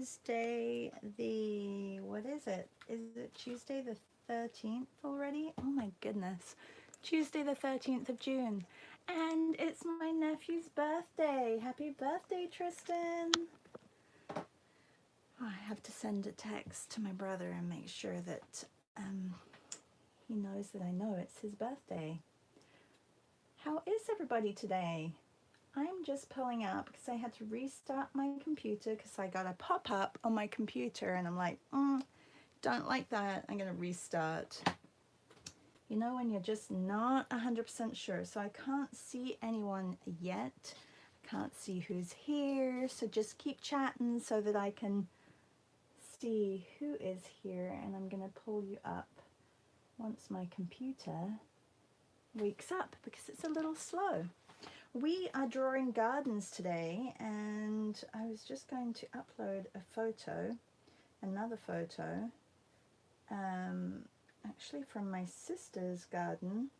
Tuesday the, what is it? Is it Tuesday the 13th already? Oh my goodness. Tuesday the 13th of June. And it's my nephew's birthday. Happy birthday, Tristan. Oh, I have to send a text to my brother and make sure that he knows that I know it's his birthday. How is everybody today? I'm just pulling out because I had to restart my computer because I got a pop-up on my computer and I'm like, don't like that. I'm going to restart. You know, when you're just not 100% sure. So I can't see anyone yet. I can't see who's here. So just keep chatting so that I can see who is here, and I'm going to pull you up once my computer wakes up because it's a little slow. We are drawing gardens today, and I was just going to upload a photo, another photo, actually from my sister's garden,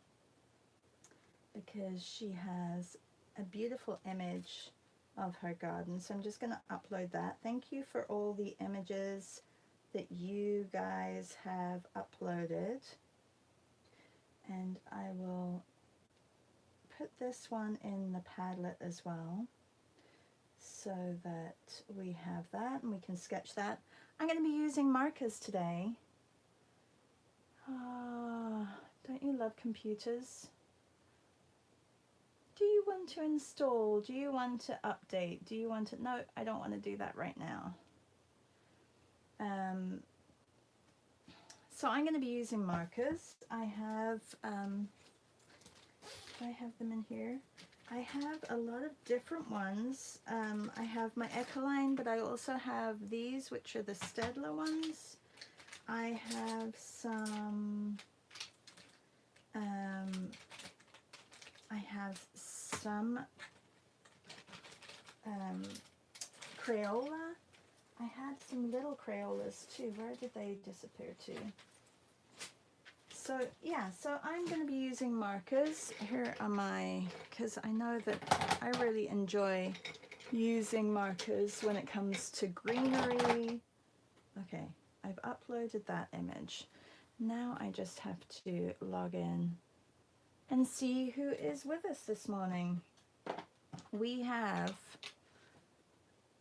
because she has a beautiful image of her garden. So I'm just going to upload that. Thank you for all the images that you guys have uploaded. And I will put this one in the Padlet as well so that we have that and we can sketch that. I'm going to be using markers today. Don't you love computers? Do you want to install? Do you want to update? Do you want to? No, I don't want to do that right now. So I'm going to be using markers. I have, do I have them in here? I have a lot of different ones. I have my Ecoline, but I also have these, which are the Stedler ones. I have some, Crayola. I had some little Crayolas too. Where did they disappear to? So yeah, so I'm going to be using markers. Here are my, because I know that I really enjoy using markers when it comes to greenery. Okay, I've uploaded that image. Now I just have to log in and see who is with us this morning.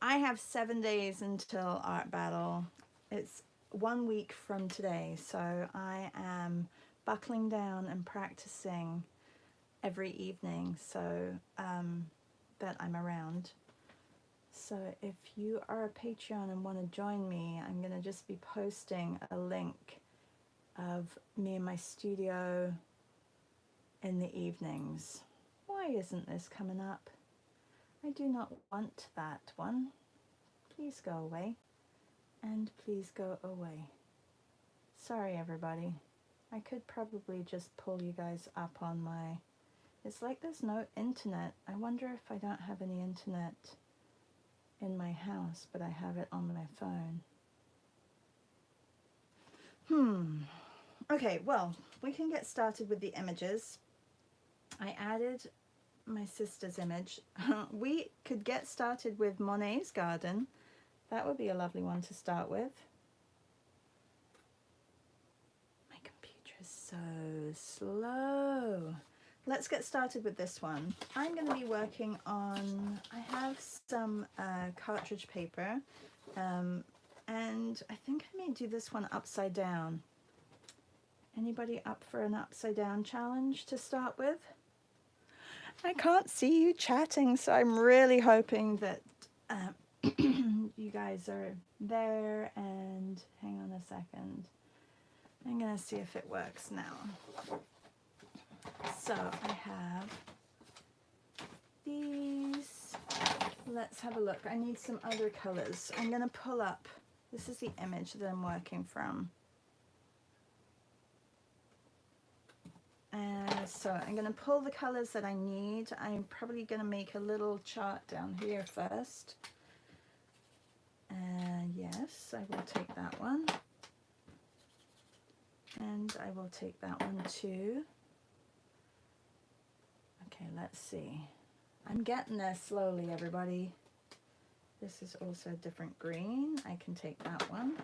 I have 7 days until Art Battle. It's 1 week from today, so I am buckling down and practicing every evening so that I'm around. So if you are a Patreon and want to join me, I'm going to just be posting a link of me in my studio in the evenings. Why isn't this coming up? I do not want that one. Please go away. And please go away. Sorry, everybody. I could probably just pull you guys up on my... It's like there's no internet. I wonder if I don't have any internet in my house, but I have it on my phone. Okay, well, we can get started with the images. I added my sister's image. We could get started with Monet's garden. That would be a lovely one to start with. My computer is so slow. Let's get started with this one. I'm going to be working on, I have some cartridge paper, and I think I may do this one upside down. Anybody up for an upside down challenge to start with? I can't see you chatting, so I'm really hoping that you guys are there. And hang on a second. I'm going to see if it works now. So I have these. Let's have a look. I need some other colors. I'm going to pull up. This is the image that I'm working from. So I'm going to pull the colors that I need. I'm probably going to make a little chart down here first. Yes, I will take that one. And I will take that one too. Okay, let's see. I'm getting there slowly, everybody. This is also a different green. I can take that one.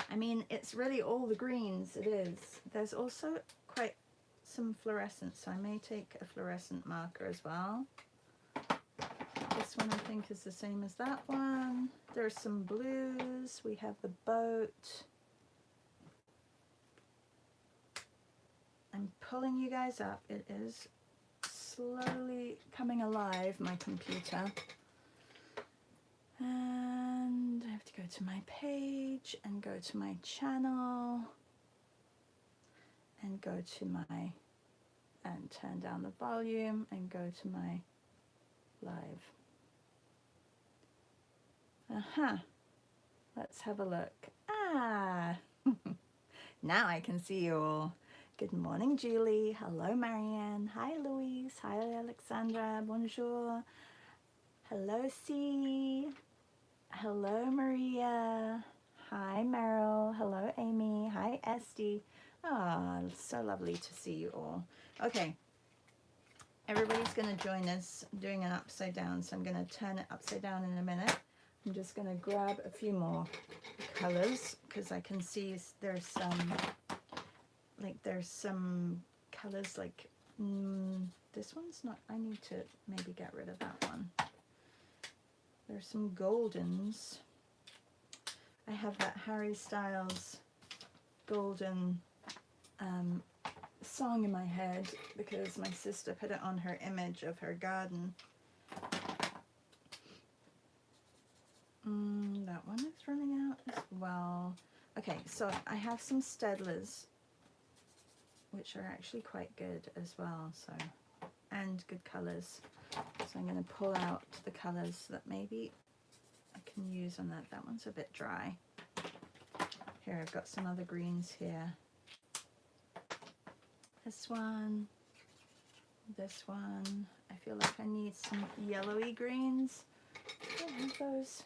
I mean, it's really all the greens, it is. There's also quite some fluorescent, so I may take a fluorescent marker as well. This one I think is the same as that one. There's some blues. We have the boat. I'm pulling you guys up. It is slowly coming alive, my computer. And I have to go to my page and go to my channel and go to my, and turn down the volume and go to my live. Let's have a look. Now I can see you all. Good morning, Julie. Hello, Marianne. Hi, Louise. Hi, Alexandra. Bonjour. Hello, C. Hello, Maria. Hi, Meryl. Hello, Amy. Hi, Esty. Oh, so lovely to see you all. Okay. Everybody's going to join us doing an upside down, so I'm going to turn it upside down in a minute. I'm just going to grab a few more colors because I can see there's some colors like this one's not, I need to maybe get rid of that one. There's some goldens. I have that Harry Styles golden song in my head because my sister put it on her image of her garden. That one is running out as well. Okay, so I have some Stedlers, which are actually quite good as well, so, and good colors. So I'm going to pull out the colors that maybe I can use on that. That one's a bit dry. Here, I've got some other greens here. This one, this one. I feel like I need some yellowy greens. I don't have those.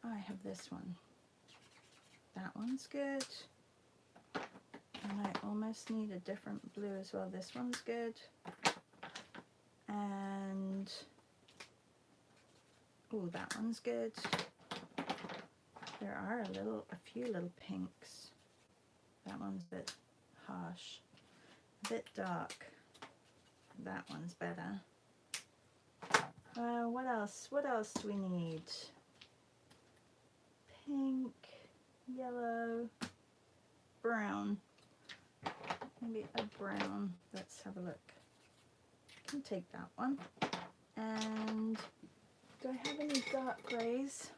Oh, I have this one. That one's good. And I almost need a different blue as well. This one's good. And, oh, that one's good. There are a few little pinks. That one's a bit harsh, a bit dark. That one's better. What else? What else do we need? Pink, yellow, brown. Maybe a brown. Let's have a look. I'll take that one. And do I have any dark grays?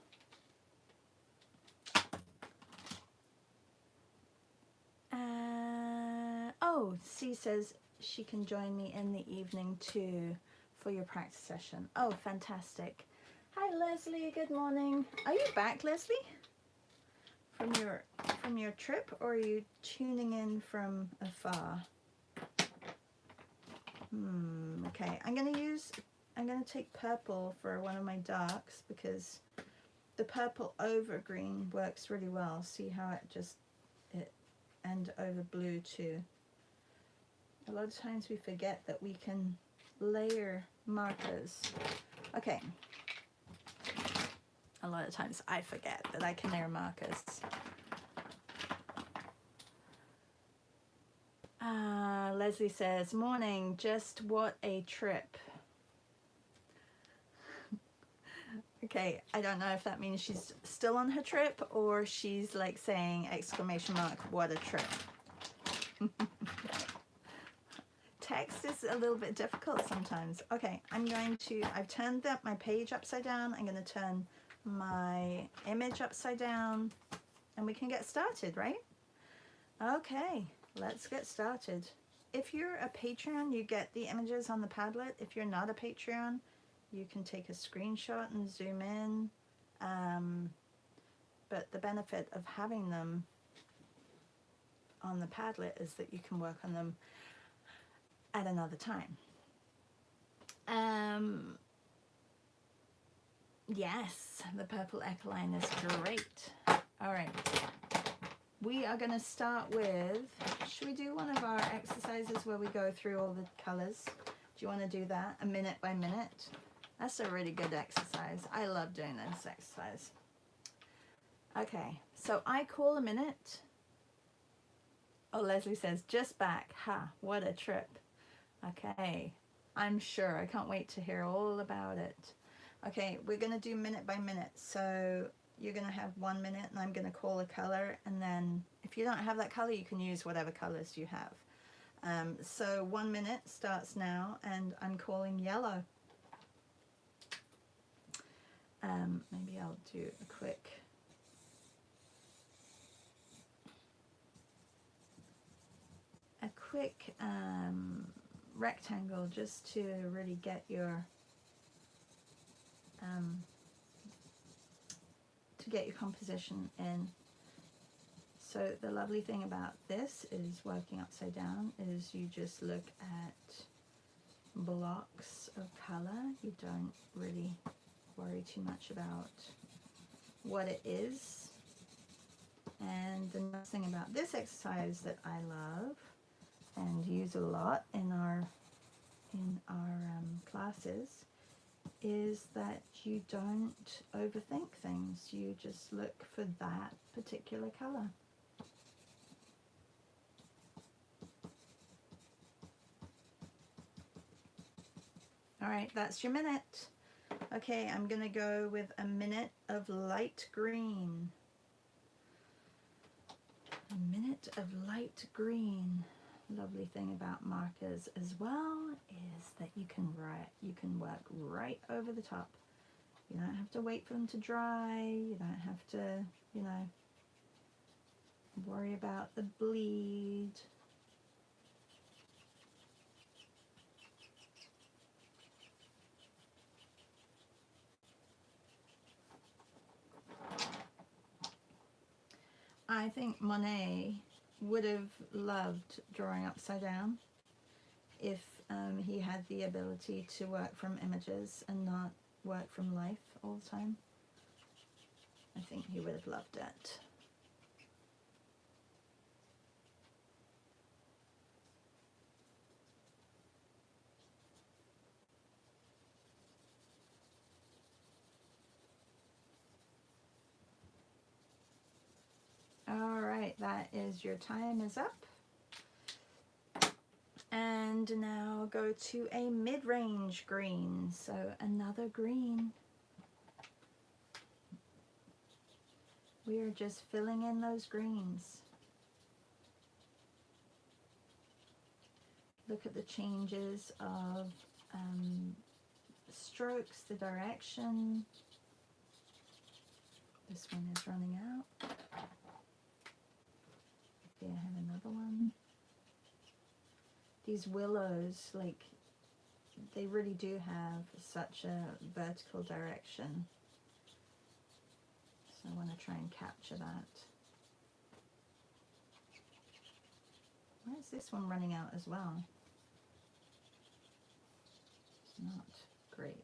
Oh, C says she can join me in the evening too for your practice session. Oh, fantastic. Hi, Leslie. Good morning. Are you back, Leslie? From your trip, or are you tuning in from afar? Okay, I'm gonna take purple for one of my darks because the purple over green works really well. See how and over blue too. A lot of times we forget that we can layer markers. Okay. A lot of times I forget that I can layer markers. Leslie says, morning, just what a trip. Okay, I don't know if that means she's still on her trip or she's like saying exclamation mark, what a trip. Text is a little bit difficult sometimes. Okay, I've turned my page upside down. I'm going to turn my image upside down and we can get started, right? Okay, let's get started. If you're a Patreon, you get the images on the Padlet. If you're not a Patreon, you can take a screenshot and zoom in. But the benefit of having them on the Padlet is that you can work on them at another time. Yes, the purple Echoline is great. All right. We are going to start with, should we do one of our exercises where we go through all the colors? Do you want to do that, a minute by minute? That's a really good exercise. I love doing this exercise. Okay, so I call a minute. Oh, Leslie says, just back. Ha, what a trip. Okay, I'm sure. I can't wait to hear all about it. Okay, we're going to do minute by minute. So you're going to have 1 minute and I'm going to call a color. And then if you don't have that color, you can use whatever colors you have. So 1 minute starts now and I'm calling yellow. Maybe I'll do a quick rectangle just to really get your composition in. So the lovely thing about this is working upside down is you just look at blocks of color. You don't really worry too much about what it is. And the nice thing about this exercise that I love and use a lot in our classes is that you don't overthink things. You just look for that particular color. All right, that's your minute. Okay, I'm gonna go with a minute of light green. A minute of light green. Lovely thing about markers as well is that you can work right over the top. You don't have to wait for them to dry. You don't have to, you know, worry about the bleed. I think Monet would have loved drawing upside down if he had the ability to work from images and not work from life all the time. I think he would have loved it. All right, that is your time is up. And now go to a mid-range green. So another green. We are just filling in those greens. Look at the changes of strokes, the direction. This one is running out. Okay, I have another one. These willows, like, they really do have such a vertical direction. So I want to try and capture that. Why is this one running out as well? It's not great.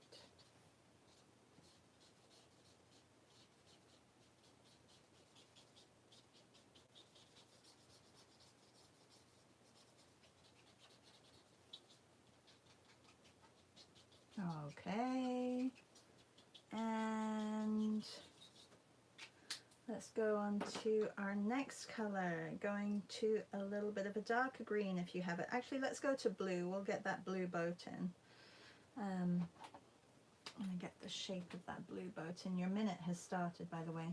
Okay, and let's go on to our next color, going to a little bit of a darker green if you have it. Actually, let's go to blue. We'll get that blue boat in. I'm going to get the shape of that blue boat in. Your minute has started, by the way.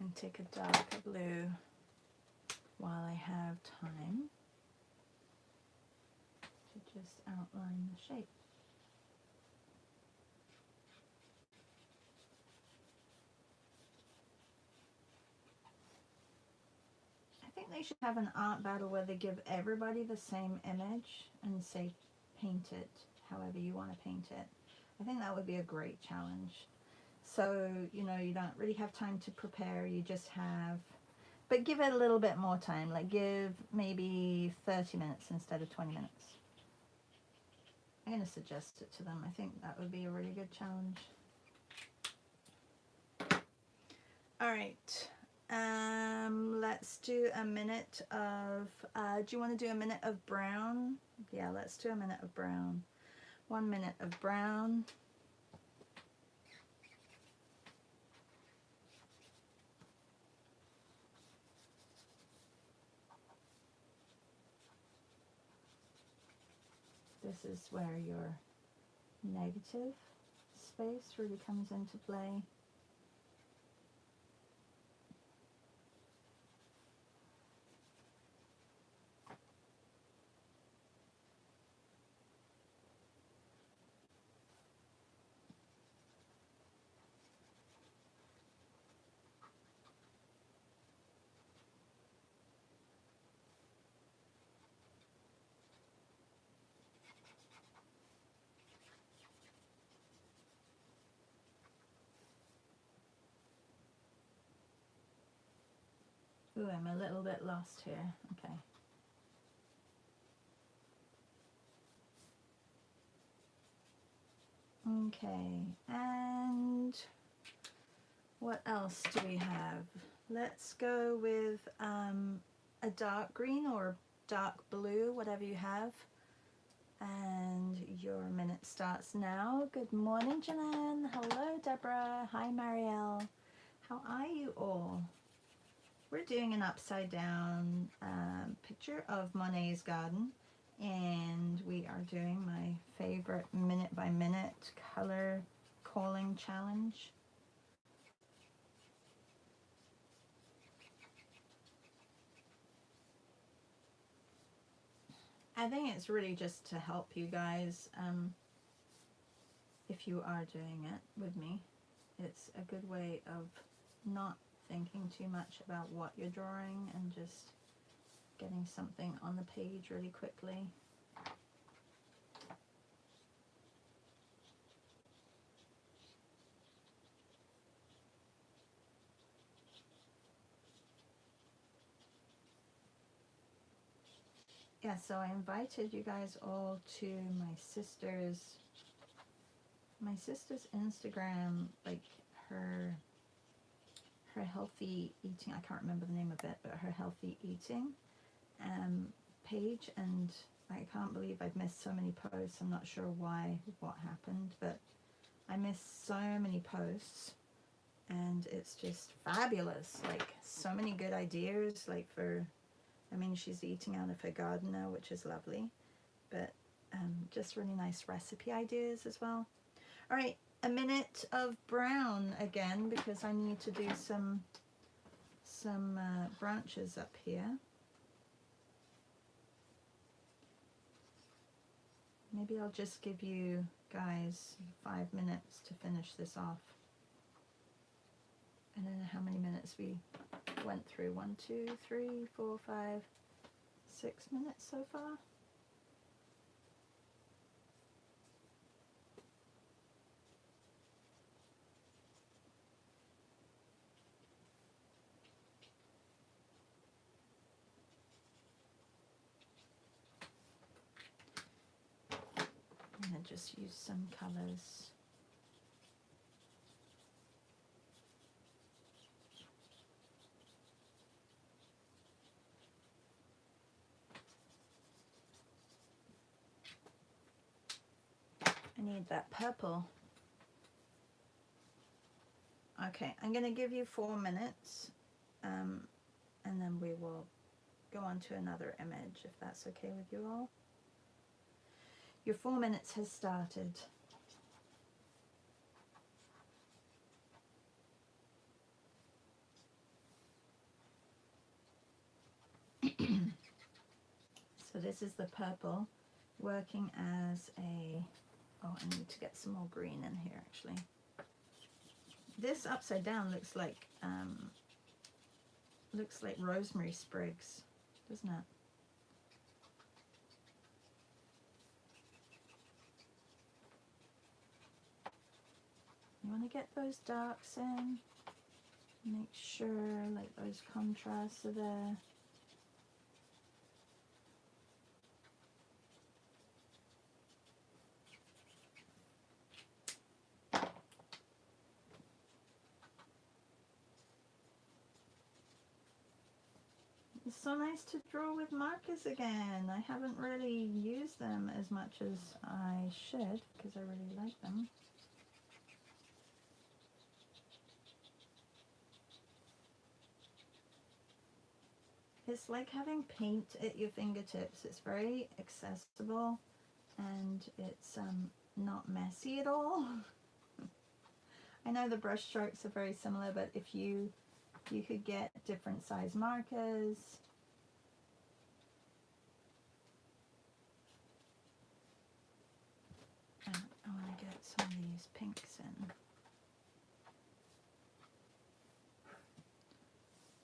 And take a darker blue while I have time to just outline the shape. I think they should have an art battle where they give everybody the same image and say paint it however you want to paint it. I think that would be a great challenge. So, you know, you don't really have time to prepare. You just have But give it a little bit more time, like give maybe 30 minutes instead of 20 minutes. I'm going to suggest it to them. I think that would be a really good challenge. All right. Let's do a minute of, do you want to do a minute of brown? Yeah, let's do a minute of brown. 1 minute of brown. This is where your negative space really comes into play. Ooh, I'm a little bit lost here. Okay. Okay, and what else do we have? Let's go with a dark green or dark blue, whatever you have. And your minute starts now. Good morning, Janan. Hello, Deborah. Hi, Marielle. How are you all? We're doing an upside down picture of Monet's garden, and we are doing my favorite minute by minute color calling challenge. I think it's really just to help you guys, if you are doing it with me. It's a good way of not thinking too much about what you're drawing and just getting something on the page really quickly. Yeah, so I invited you guys all to my sister's Instagram, like her healthy eating, I can't remember the name of it, but her healthy eating page, and I can't believe I've missed so many posts. I'm not sure what happened, but I missed so many posts, and it's just fabulous. Like, so many good ideas, like for, I mean, she's eating out of her garden now, which is lovely, but just really nice recipe ideas as well. All right, a minute of brown again, because I need to do some branches up here. Maybe I'll just give you guys 5 minutes to finish this off. I don't know how many minutes we went through. 1, 2, 3, 4, 5, 6 minutes so far. I'm going to just use some colors. I need that purple. Okay, I'm going to give you 4 minutes, and then we will go on to another image, if that's okay with you all. Your 4 minutes has started. So this is the purple working as a, oh, I need to get some more green in here actually. This upside down looks like rosemary sprigs, doesn't it? You want to get those darks in. Make sure like those contrasts are there. It's so nice to draw with markers again. I haven't really used them as much as I should because I really like them. It's like having paint at your fingertips. It's very accessible and it's not messy at all. I know the brush strokes are very similar, but if you could get different size markers. And I want to get some of these pinks in.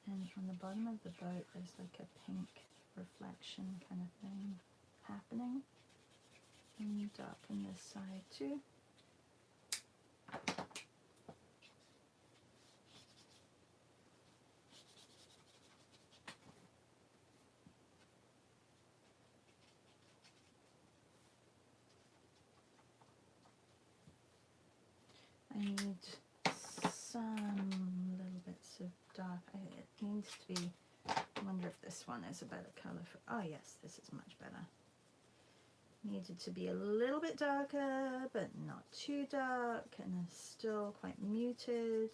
And from the bottom of the boat, there's like a pink reflection kind of thing happening. And darken this side too. I need some little bits of dark. It needs to be, I wonder if this one is a better color for, oh yes, this is much better. Needed to be a little bit darker, but not too dark, and still quite muted.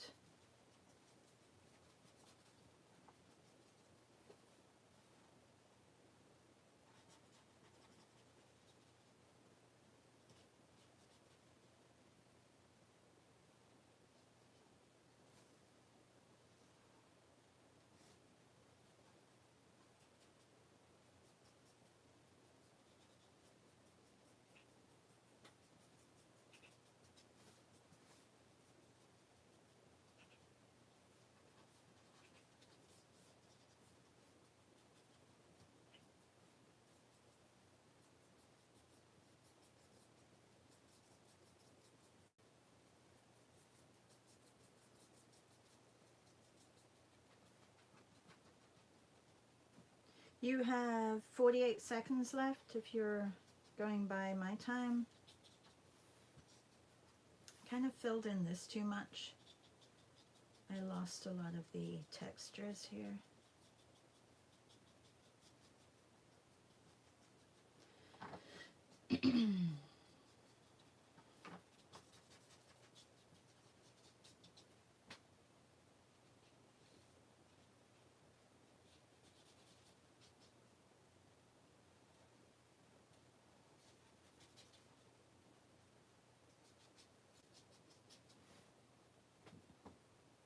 You have 48 seconds left if you're going by my time. Kind of filled in this too much. I lost a lot of the textures here.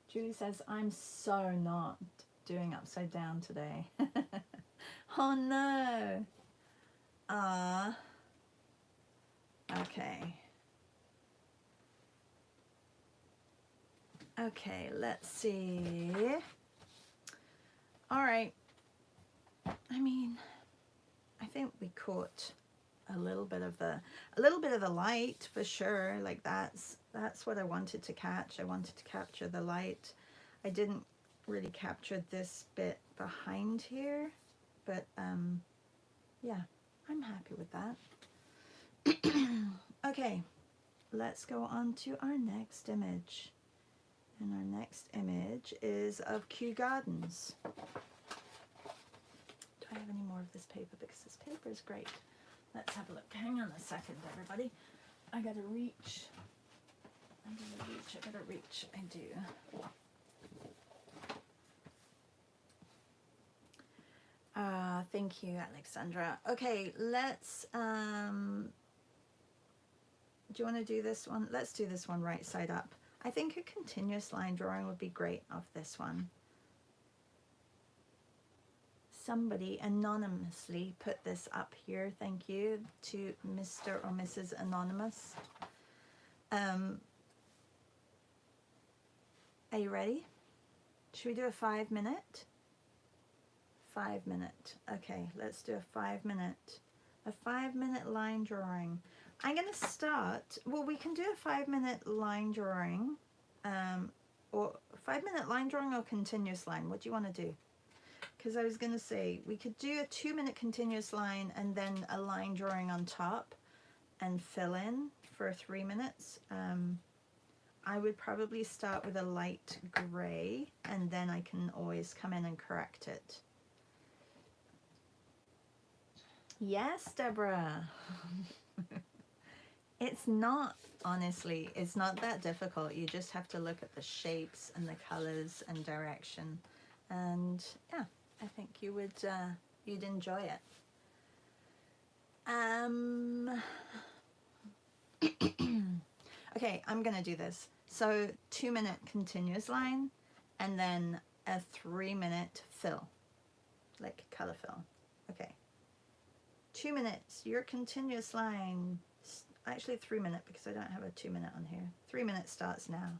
Julie says, I'm so not doing upside down today. Oh no. Okay. Okay, let's see. All right. I mean, I think we caught a little bit of the light for sure. Like that's what I wanted to catch. I wanted to capture the light. I didn't really capture this bit behind here, but yeah, I'm happy with that. Okay, let's go on to our next image. And our next image is of Kew Gardens. Do I have any more of this paper? Because this paper is great. Let's have a look. Hang on a second, everybody. I gotta reach. I gotta reach. I do. Thank you, Alexandra. Okay, let's, do you want to do this one? Let's do this one right side up. I think a continuous line drawing would be great of this one. Somebody anonymously put this up here. Thank you to Mr. or Mrs. Anonymous. Are you ready? Should we do a 5 minute? 5 minute. Okay, let's do a 5 minute. A 5 minute line drawing. I'm going to start, well, we can do a 5 minute line drawing, or 5-minute line drawing or continuous line? What do you want to do? Because I was going to say we could do a 2-minute continuous line and then a line drawing on top and fill in for 3 minutes. I would probably start with a light gray and then I can always come in and correct it. Yes, Deborah. It's not, honestly, it's not that difficult. You just have to look at the shapes and the colors and direction. And yeah, I think you would, you'd enjoy it. Okay, I'm gonna do this. So 2-minute continuous line and then a 3-minute fill, like color fill. Okay. 2 minutes, your continuous line, actually 3-minute because I don't have a 2-minute on here. 3 minutes starts now.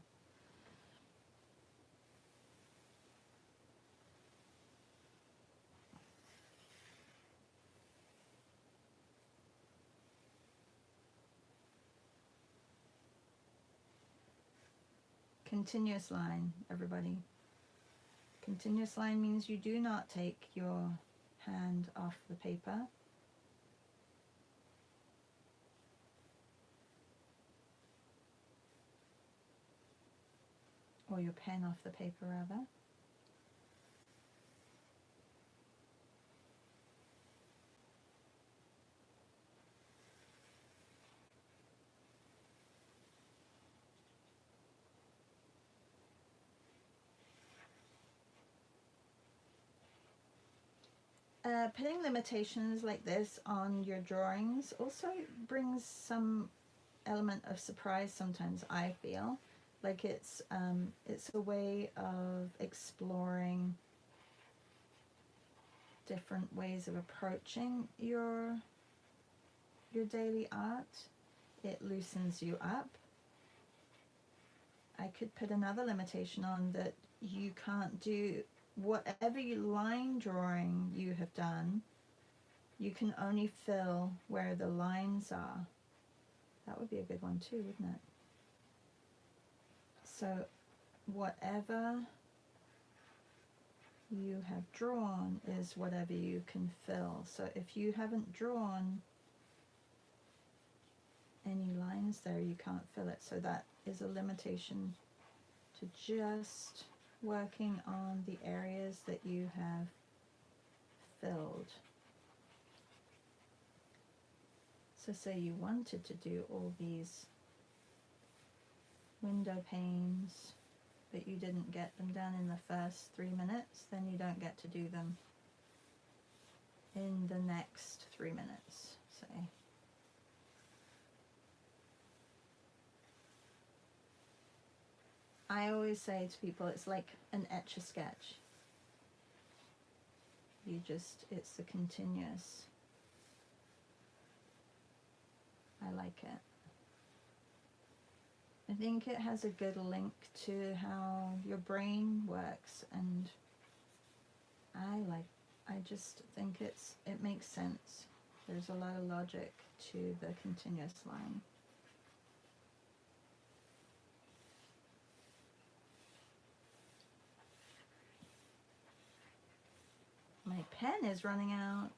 Continuous line, everybody. Continuous line means you do not take your hand off the paper. Or your pen off the paper, rather. Putting limitations like this on your drawings also brings some element of surprise sometimes, I feel. Like it's a way of exploring different ways of approaching your daily art. It loosens you up. I could put another limitation on that you can't do whatever line drawing you have done, you can only fill where the lines are. That would be a good one too, wouldn't it? So whatever you have drawn is whatever you can fill. So if you haven't drawn any lines there, you can't fill it. So that is a limitation to just working on the areas that you have filled. So say you wanted to do all these window panes, but you didn't get them done in the first 3 minutes, then you don't get to do them in the next 3 minutes, say. I always say to people, it's like an etch-a-sketch. It's a continuous. I like it. I think it has a good link to how your brain works, and I just think it makes sense. There's a lot of logic to the continuous line. My pen is running out.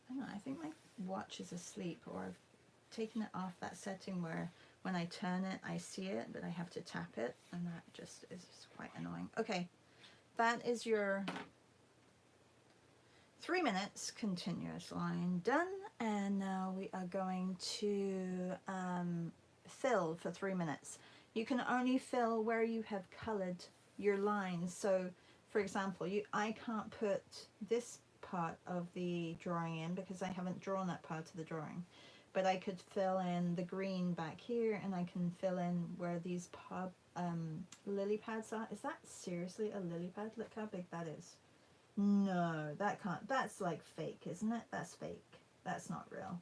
I don't know, I think my watch is asleep, or I've taken it off that setting where when I turn it I see it, but I have to tap it, and that just is quite annoying. Okay, that is your 3 minutes continuous line done, and now we are going to fill for 3 minutes. You can only fill where you have colored your lines. So for example, I can't put this part of the drawing in because I haven't drawn that part of the drawing, but I could fill in the green back here, and I can fill in where these lily pads are. Is that seriously a lily pad? Look how big that is. No, that can't. That's like fake, isn't it? That's fake. That's not real.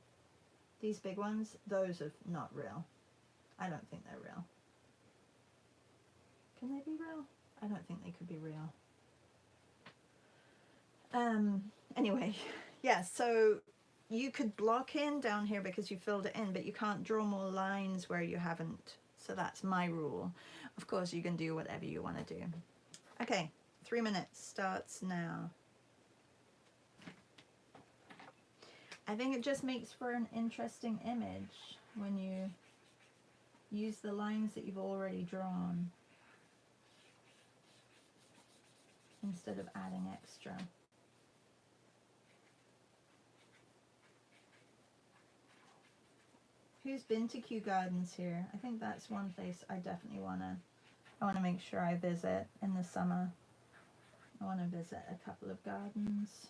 These big ones, those are not real. I don't think they're real. Can they be real? I don't think they could be real. Anyway, yeah, so you could block in down here because you filled it in, but you can't draw more lines where you haven't. So that's my rule. Of course, you can do whatever you want to do. Okay, 3 minutes starts now. I think it just makes for an interesting image when you use the lines that you've already drawn instead of adding extra. Who's been to Kew Gardens here? I think that's one place I definitely want to make sure I visit in the summer. I want to visit a couple of gardens.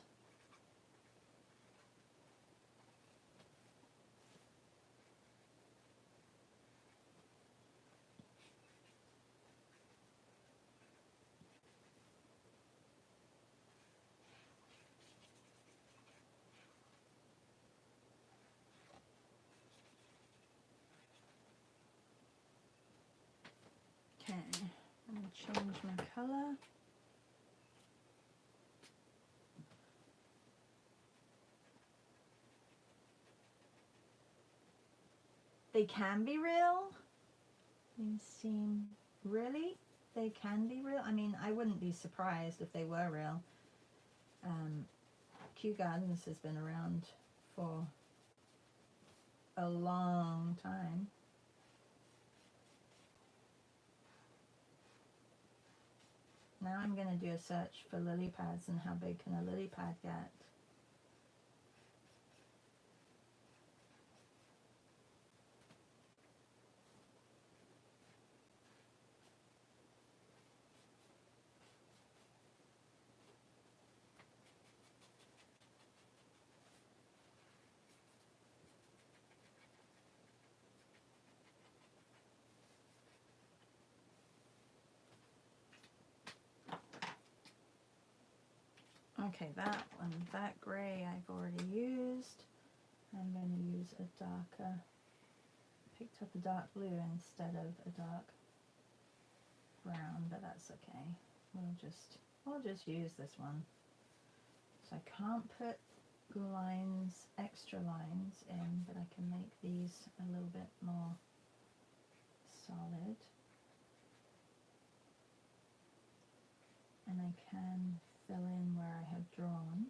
Okay, I'm going to change my color. They can be real. These seem, really? They can be real? I mean, I wouldn't be surprised if they were real. Kew Gardens has been around for a long time. Now I'm going to do a search for lily pads and how big can a lily pad get. Okay, that one, that gray I've already used. I'm going to use a darker, picked up a dark blue instead of a dark brown, but that's okay. We'll just use this one. So I can't put lines, extra lines in, but I can make these a little bit more solid. And I can fill in where I have drawn.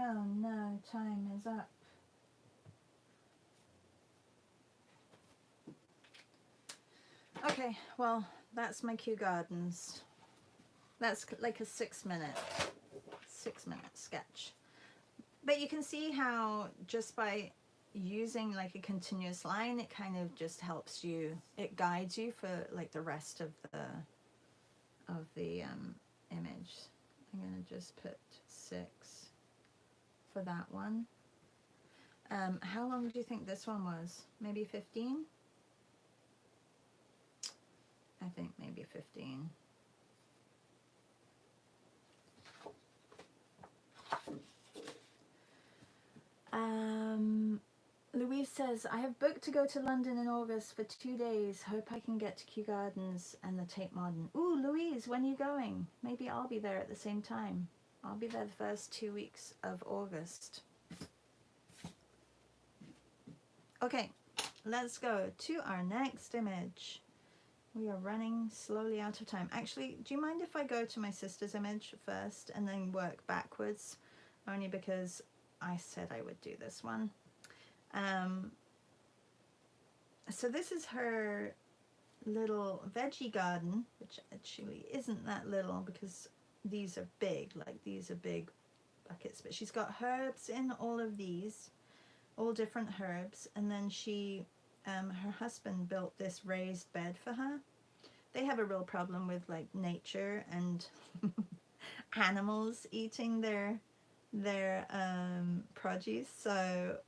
Oh no, time is up. Okay, well, that's my Kew Gardens. That's like a 6 minute sketch. But you can see how just by using like a continuous line, it kind of just helps you, it guides you for like the rest of the image. I'm gonna just put 6 for that one. How long do you think this one was? Maybe 15? I think maybe 15. Louise says, I have booked to go to London in August for 2 days. Hope I can get to Kew Gardens and the Tate Modern. Ooh, Louise, when are you going? Maybe I'll be there at the same time. I'll be there the first 2 weeks of August. Okay, let's go to our next image. We are running slowly out of time. Actually, do you mind if I go to my sister's image first and then work backwards? Only because I said I would do this one. So this is her little veggie garden, which actually isn't that little because these are big, like these are big buckets, but she's got herbs in all of these, all different herbs, and then she her husband built this raised bed for her. They have a real problem with like nature and animals eating their their produce. So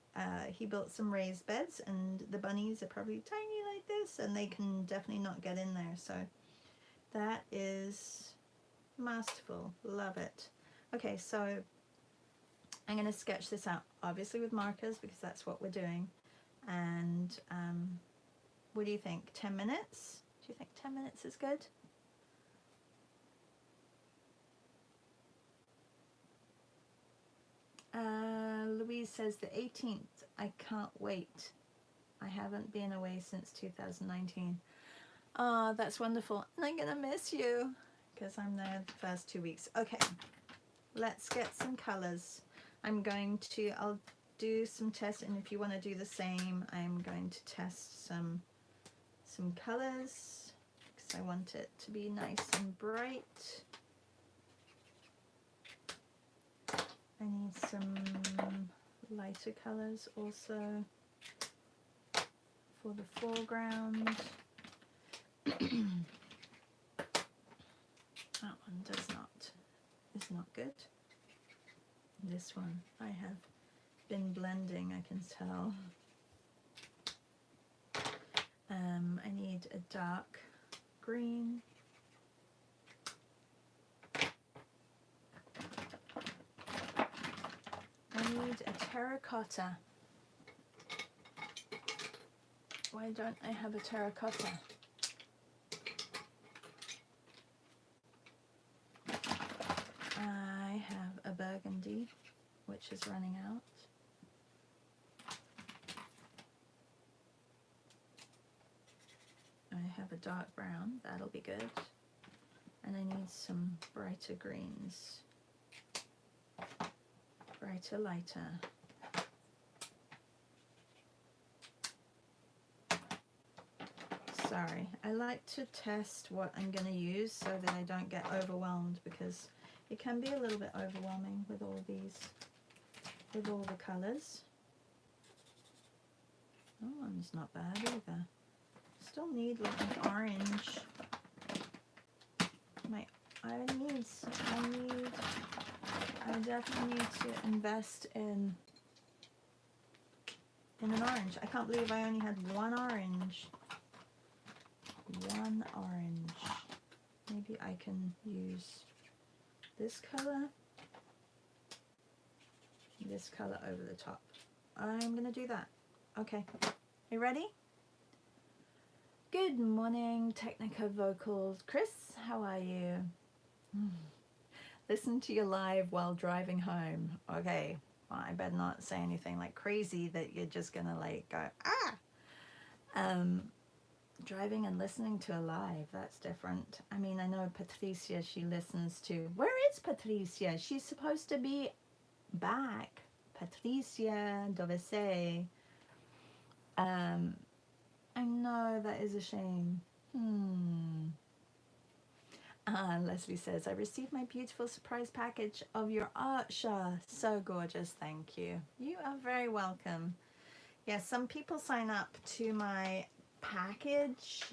he built some raised beds, and the bunnies are probably tiny like this, and they can definitely not get in there. So that is masterful. Love it. Okay, so I'm going to sketch this out, obviously with markers, because that's what we're doing. And what do you think? 10 minutes? Do you think 10 minutes is good? Louise says the 18th. I can't wait. I haven't been away since 2019. Oh, that's wonderful. And I'm going to miss you because I'm there the first 2 weeks. Okay, let's get some colors. I'll do some tests, and if you want to do the same, I'm going to test some colors because I want it to be nice and bright. I need some lighter colors also for the foreground. That one is not good. This one I have been blending, I can tell. I need a dark green. I need a terracotta. Why don't I have a terracotta? I have a burgundy, which is running out. I have a dark brown, that'll be good. And I need some brighter greens. Brighter, lighter. Sorry, I like to test what I'm going to use so that I don't get overwhelmed, because it can be a little bit overwhelming with all these, with all the colours. That one's not bad either. Still need like an orange. I definitely need to invest in an orange. I can't believe I only had one orange. One orange. Maybe I can use this color over the top. I'm gonna do that. Okay, you ready? Good morning, Technica Vocals. Chris, how are you? Listen to you live while driving home. Okay, well, I better not say anything like crazy that you're just gonna like go, ah! Driving and listening to a live, that's different. I mean, I know Patricia, she listens to, where is Patricia? She's supposed to be back. Patricia, dove sei? I know, that is a shame. Leslie says, I received my beautiful surprise package of your art, Shah. So gorgeous, thank you. You are very welcome. Yes, some people sign up to my package,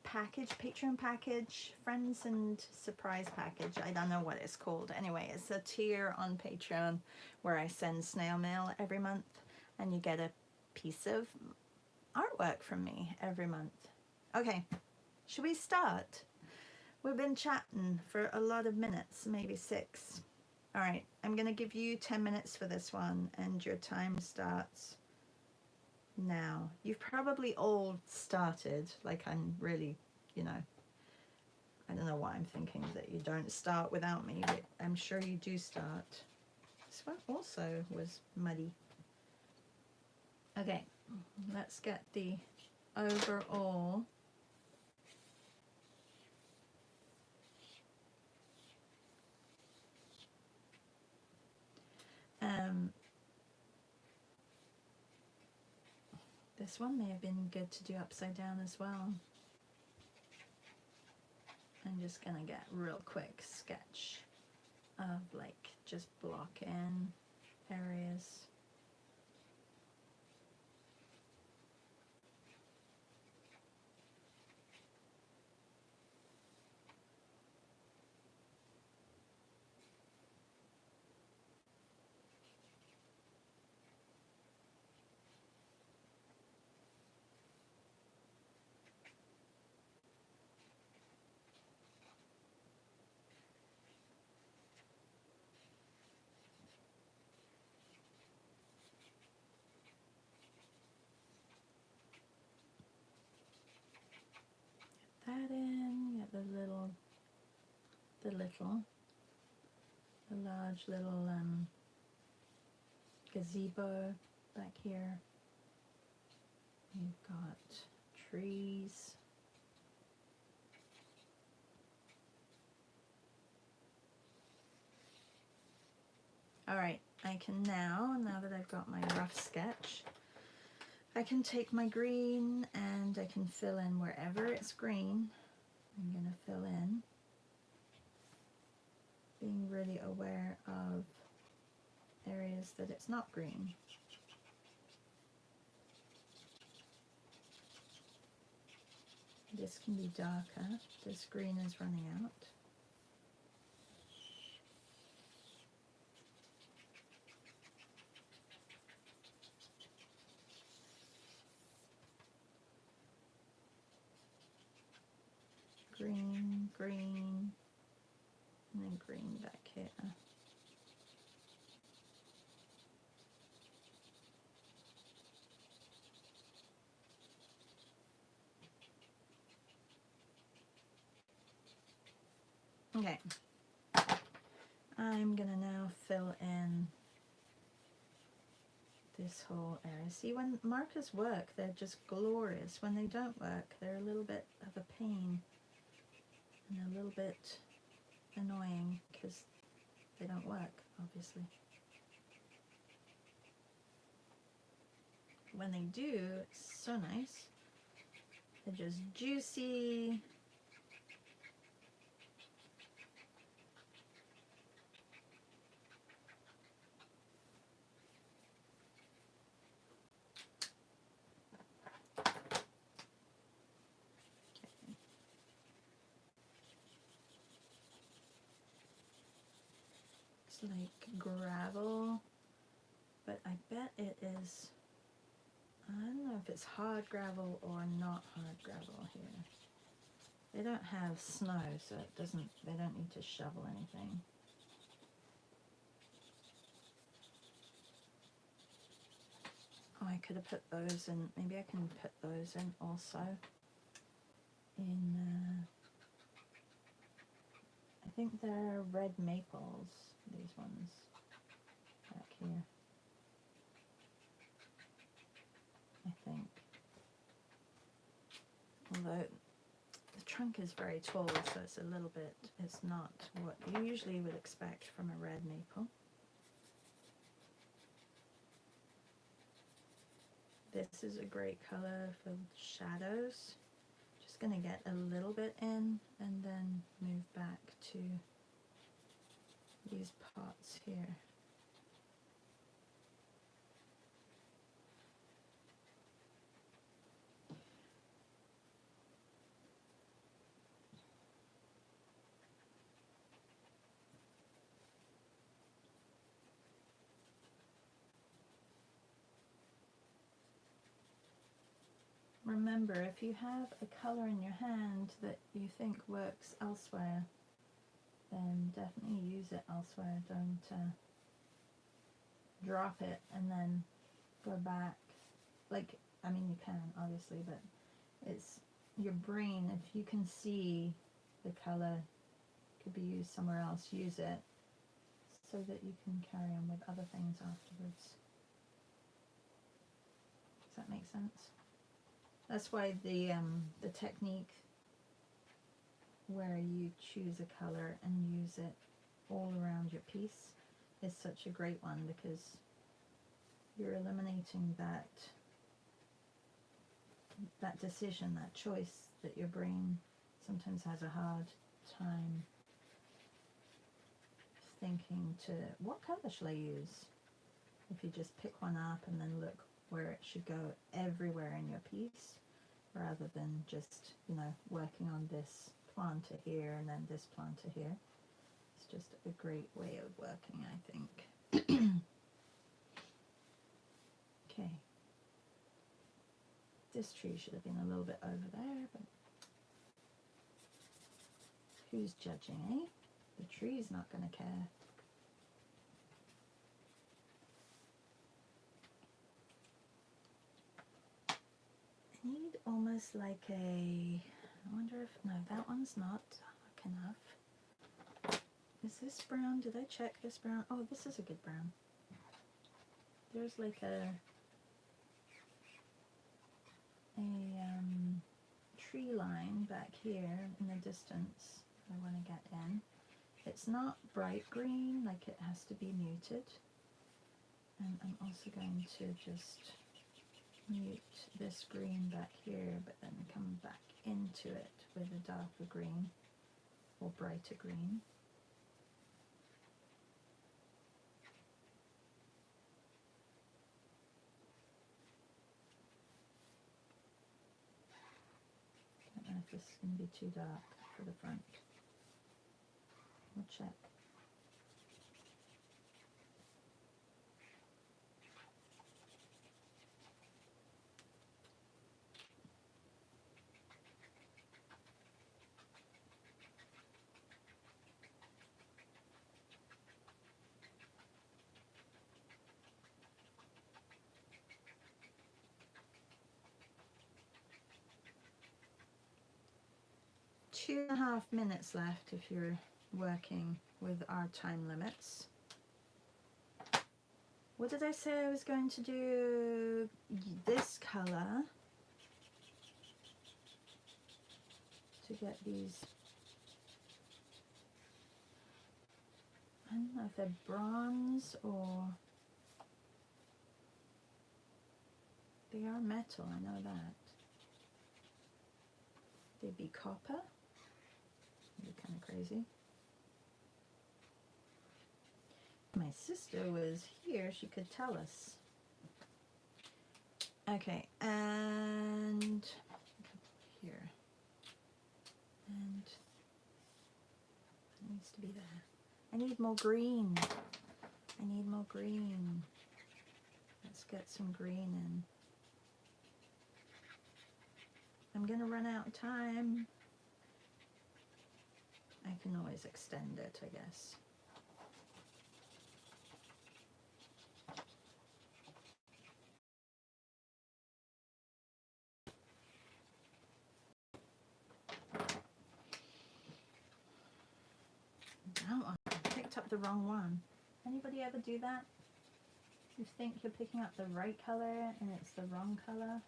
Patreon package, friends and surprise package. I don't know what it's called. Anyway, it's a tier on Patreon where I send snail mail every month, and you get a piece of artwork from me every month. Okay, should we start? We've been chatting for a lot of minutes, maybe 6. All right, I'm gonna give you 10 minutes for this one, and your time starts now. You've probably all started, like I'm really, you know, I don't know why I'm thinking that you don't start without me, but I'm sure you do start. This one also was muddy. Okay, let's get the overall. This one may have been good to do upside down as well. I'm just gonna get a real quick sketch of like just block in areas. that in. Get the large little gazebo back here. You've got trees. All right, I can now that I've got my rough sketch, I can take my green and I can fill in wherever it's green. I'm going to fill in, being really aware of areas that it's not green. This can be darker. This green is running out. Green, green, and then green back here. Okay, I'm gonna now fill in this whole area. See, when markers work, they're just glorious. When they don't work, they're a little bit of a pain and a little bit annoying because they don't work, obviously. When they do, it's so nice. They're just juicy. It's like gravel, but I bet it is, I don't know if it's hard gravel or not hard gravel here. They don't have snow, so they don't need to shovel anything. Oh, I could have put those in, maybe I can put those in also. I think they're red maples, these ones back here. I think. Although the trunk is very tall, so it's a little bit, it's not what you usually would expect from a red maple. This is a great color for shadows. Just gonna get a little bit in and then move back to these pots here. Remember, if you have a color in your hand that you think works elsewhere, then definitely use it elsewhere. Don't drop it and then go back. Like, I mean, you can, obviously, but it's your brain. If you can see the color could be used somewhere else, use it so that you can carry on with other things afterwards. Does that make sense? That's why the technique where you choose a color and use it all around your piece is such a great one, because you're eliminating that decision, that choice that your brain sometimes has a hard time thinking to, what color shall I use? If you just pick one up and then look where it should go everywhere in your piece, rather than just, you know, working on this planter here and then this planter here. It's just a great way of working, I think. Okay. This tree should have been a little bit over there, but who's judging, eh? The tree's not going to care. I need almost like a I wonder if, no, that one's not dark enough. Is this brown? Did I check this brown? Oh, this is a good brown. There's like a tree line back here in the distance I want to get in. It's not bright green, like it has to be muted. And I'm also going to just mute this green back here, but then come back into it with a darker green or brighter green. I don't know if this is going to be too dark for the front. We'll check. Two and a half minutes left if you're working with our time limits. What did I say I was going to do? This color to get these, I don't know if they're bronze or they are metal, I know that. They'd be copper. They're kind of crazy. My sister was here, she could tell us. Okay, and here. And it needs to be there. I need more green. I need more green. Let's get some green in. I'm gonna run out of time. I can always extend it, I guess. That one, I picked up the wrong one. Anybody ever do that? You think you're picking up the right color and it's the wrong color?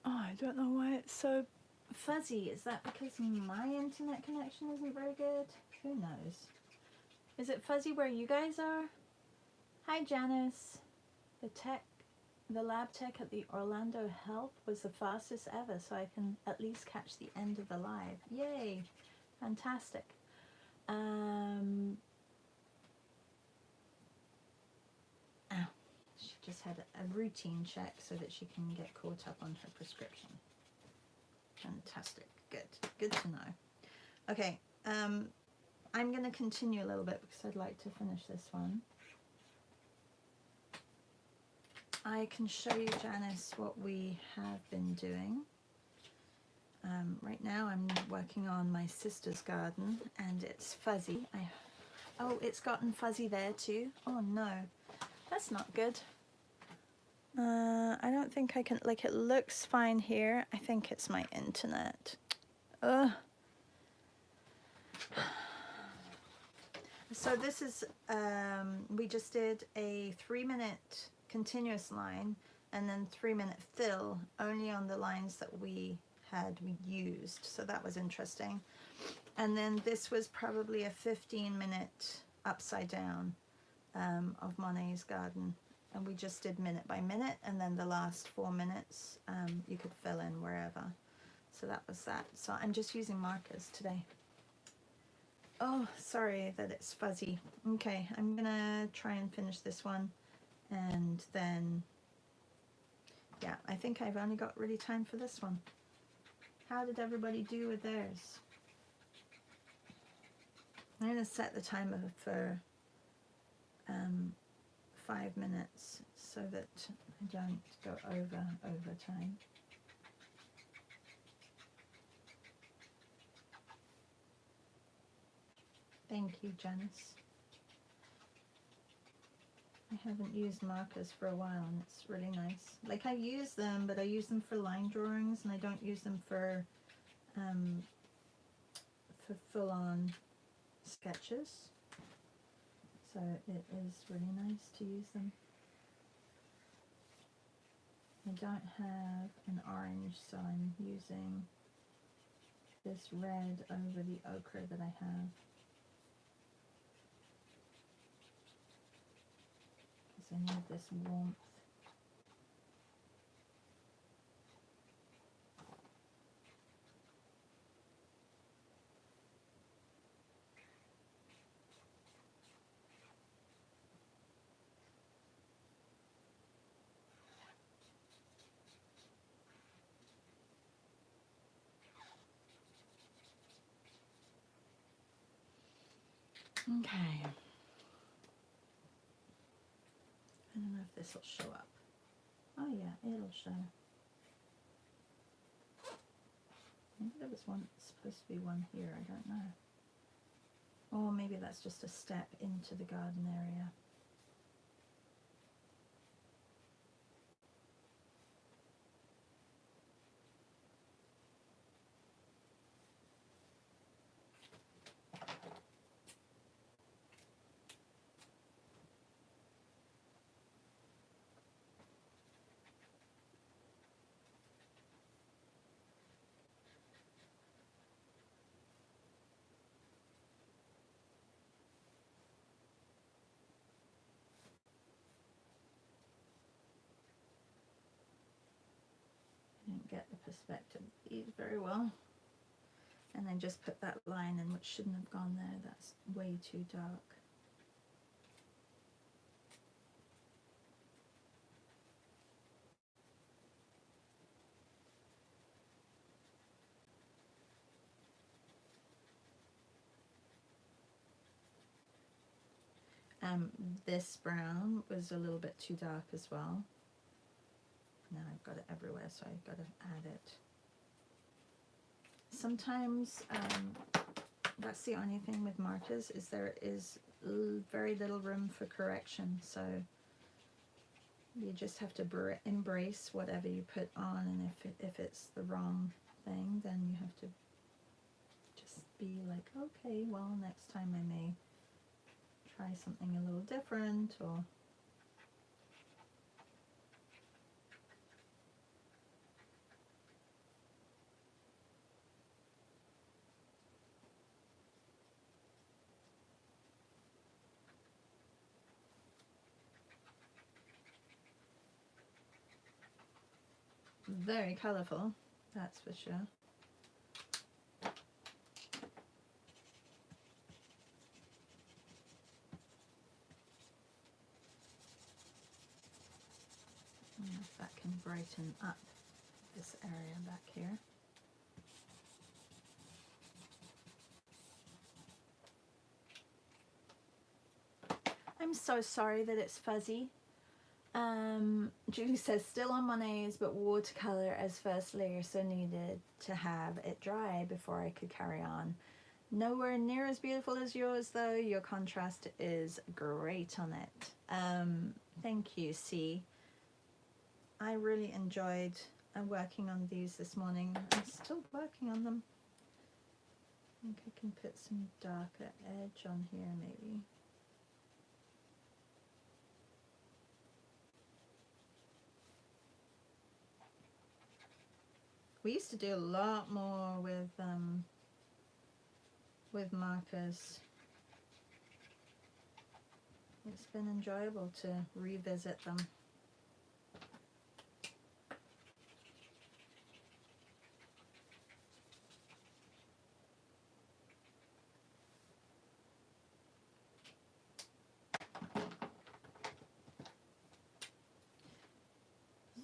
Oh, I don't know why it's so fuzzy. Is that because my internet connection isn't very good? Who knows? Is it fuzzy where you guys are? Hi, Janice. The lab tech at the Orlando Health was the fastest ever, so I can at least catch the end of the live. Yay! Fantastic. She just had a routine check so that she can get caught up on her prescription. Fantastic. Good to know. Okay, I'm going to continue a little bit because I'd like to finish this one. I can show you, Janice, what we have been doing. Right now I'm working on my sister's garden and it's fuzzy. Oh, it's gotten fuzzy there too. Oh no, that's not good. I don't think I can, like, it looks fine here. I think it's my internet. Ugh. So this is, we just did a 3-minute continuous line and then 3-minute fill only on the lines that we used. So that was interesting. And then this was probably a 15-minute upside down of Monet's garden. And we just did minute by minute, and then the last 4 minutes you could fill in wherever. So that was that. So I'm just using markers today. Oh, sorry that it's fuzzy. Okay, I'm gonna try and finish this one, and then, yeah, I think I've only got really time for this one. How did everybody do with theirs? I'm going to set the timer for 5 minutes so that I don't go over time. Thank you, Janice. I haven't used markers for a while and it's really nice. Like, I use them, but I use them for line drawings and I don't use them for full-on sketches. So it is really nice to use them. I don't have an orange, so I'm using this red over the ochre that I have. Because I need this warmth. Okay. I don't know if this will show up. Oh yeah, it'll show. Maybe there was one supposed to be one here, I don't know. Or maybe that's just a step into the garden area. I didn't get the perspective of these very well. And then just put that line in which shouldn't have gone there. That's way too dark. This brown was a little bit too dark as well. Now I've got it everywhere, so I've got to add it. Sometimes that's the only thing with markers, is there is very little room for correction, so you just have to embrace whatever you put on, and if it's the wrong thing, then you have to just be like, okay, well, next time I may try something a little different, or very colourful, that's for sure. If that can brighten up this area back here. I'm so sorry that it's fuzzy. Julie says, still on Monet's, but watercolor as first layer, so needed to have it dry before I could carry on. Nowhere near as beautiful as yours, though. Your contrast is great on it. Thank you, C. I really enjoyed working on these this morning. I'm still working on them. I think I can put some darker edge on here, maybe. We used to do a lot more with markers. It's been enjoyable to revisit them.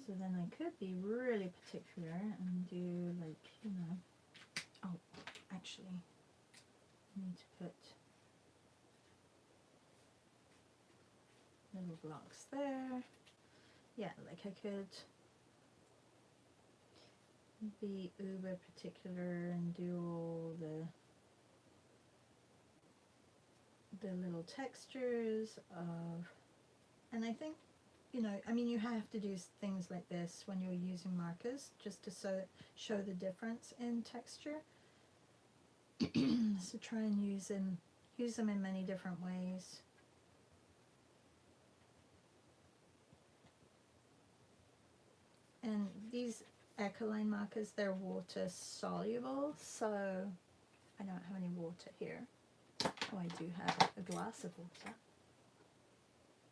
So then I could be really particular and do, like, you know, oh, actually, I need to put little blocks there. Yeah, like I could be uber particular and do all the little textures of, and I think, you know, I mean, you have to do things like this when you're using markers just to show the difference in texture. So try and use them in many different ways. And these Ecoline markers, they're water soluble, so I don't have any water here. Oh, I do have a glass of water,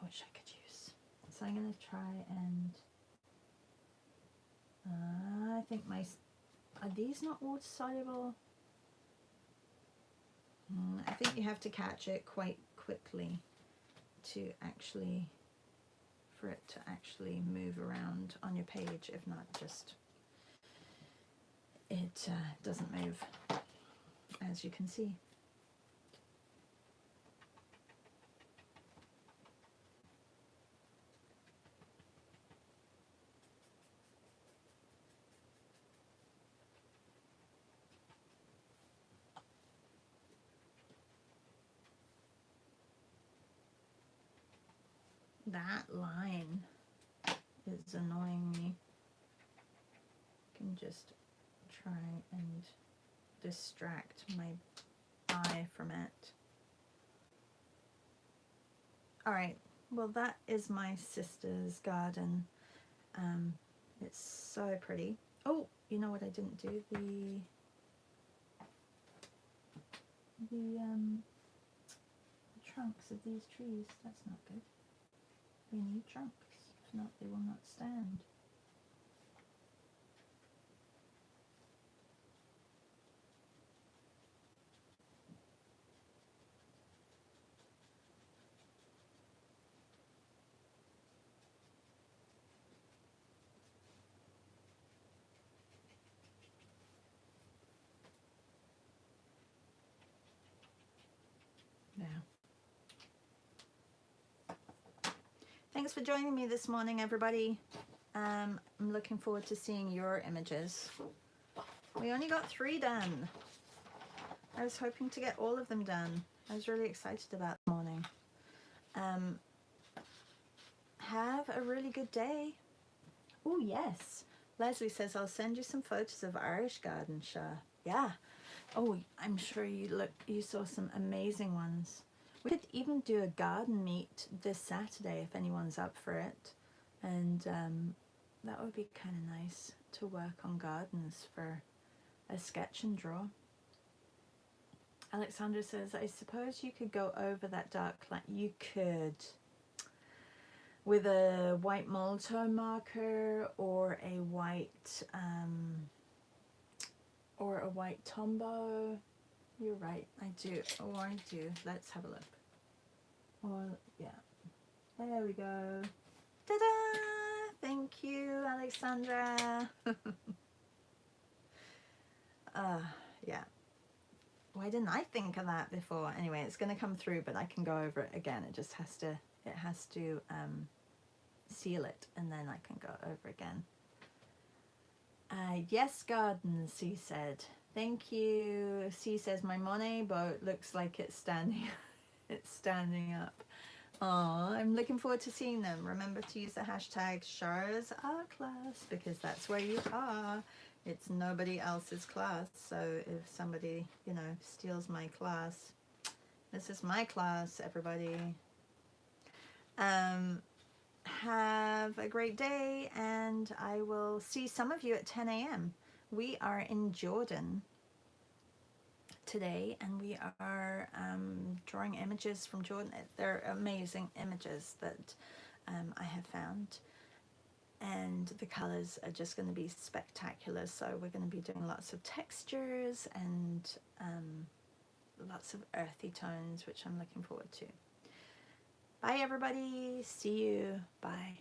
which I could use. So I'm going to try and I think are these not water soluble? I think you have to catch it quite quickly to actually, for it to actually move around on your page. If not, just it doesn't move, as you can see. That line is annoying me. I can just try and distract my eye from it. Alright, well that is my sister's garden. It's so pretty. Oh, you know what I didn't do? The trunks of these trees. That's not good. We need trunks. If not, they will not stand. Now, thanks for joining me this morning, everybody. I'm looking forward to seeing your images. We only got 3 done. I was hoping to get all of them done. I was really excited about the morning. Have a really good day. Oh yes, Leslie says I'll send you some photos of Irish garden, Shah. Yeah. Oh, I'm sure you saw some amazing ones. We could even do a garden meet this Saturday if anyone's up for it, and that would be kind of nice to work on gardens for a sketch and draw. Alexandra says, I suppose you could go over that dark line. You could, with a white Molto marker or a white Tombow. You're right, I do. Oh, I do. Let's have a look. Oh, yeah. There we go. Ta-da! Thank you, Alexandra. Yeah. Why didn't I think of that before? Anyway, it's going to come through, but I can go over it again. It just has to, seal it, and then I can go over again. Yes, gardens, C said. Thank you. C says, my Monet boat looks like it's standing, it's standing up. Oh, I'm looking forward to seeing them. Remember to use the hashtag #SharzArtClass because that's where you are. It's nobody else's class. So if somebody, you know, steals my class, this is my class, everybody. Have a great day, and I will see some of you at 10 a.m. We are in Jordan today, and we are drawing images from Jordan. They're amazing images that I have found, and the colors are just going to be spectacular. So we're going to be doing lots of textures and lots of earthy tones, which I'm looking forward to. Bye everybody, see you, bye.